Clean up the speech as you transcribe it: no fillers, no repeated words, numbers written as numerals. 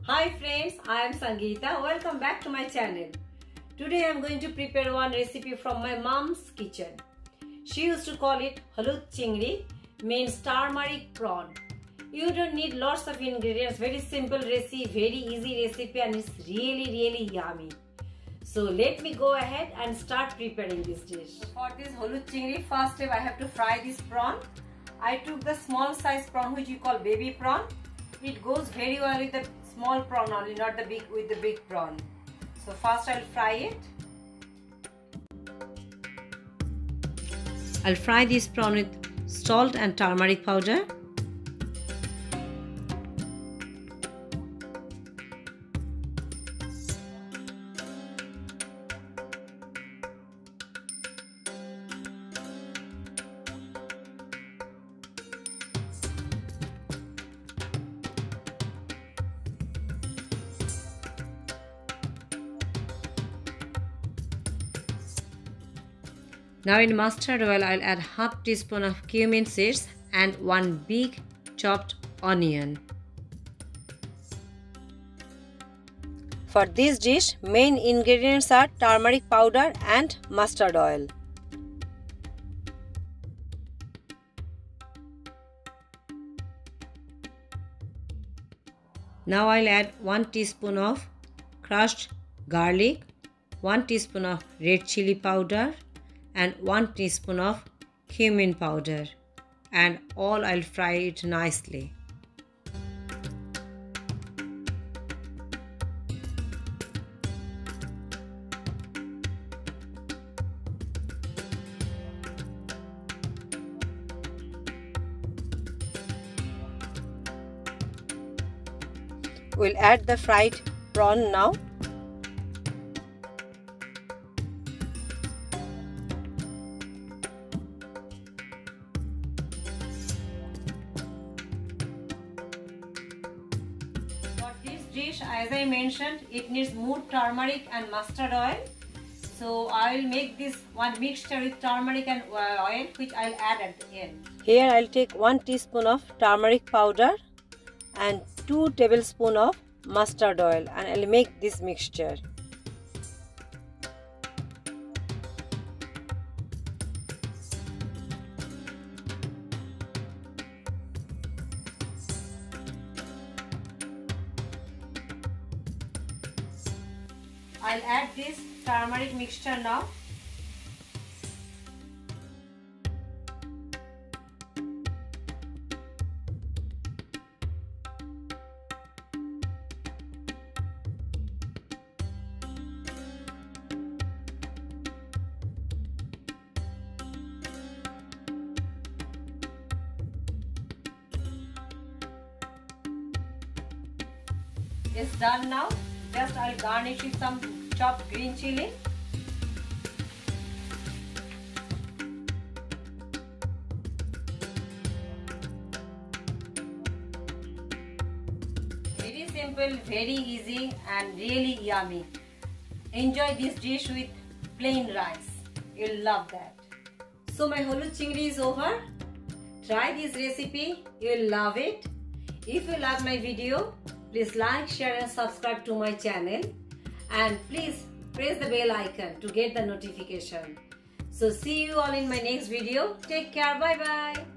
Hi friends, I am Sangita. Welcome back to my channel. Today I am going to prepare one recipe from my mom's kitchen. She used to call it Holud Chingri, means turmeric prawn. You don't need lots of ingredients, very simple recipe, very easy recipe, and it's really yummy. So let me go ahead and start preparing this dish. For this Holud Chingri, first step I have to fry this prawn. I took the small size prawn which you call baby prawn. It goes very well with the small prawn only, not the big with the big prawn. So first I'll fry it. I'll fry this prawn with salt and turmeric powder. Now in mustard oil, I'll add half teaspoon of cumin seeds and one big chopped onion. For this dish, main ingredients are turmeric powder and mustard oil. Now I'll add 1 teaspoon of crushed garlic, 1 teaspoon of red chili powder, and 1 teaspoon of cumin powder, and all I'll fry it nicely. We'll add the fried prawn now. Dish, as I mentioned, it needs more turmeric and mustard oil. So I will make this one mixture with turmeric and oil, which I'll add at the end. Here I'll take 1 teaspoon of turmeric powder and 2 tablespoons of mustard oil, and I'll make this mixture. I'll add this turmeric mixture now. It's done now. Just I'll garnish with some chopped green chili. Very simple, very easy, and really yummy. Enjoy this dish with plain rice. You'll love that. So my Holud Chingri is over. Try this recipe. You'll love it. If you love my video, please like, share and subscribe to my channel. And please press the bell icon to get the notification. So see you all in my next video. Take care. Bye bye.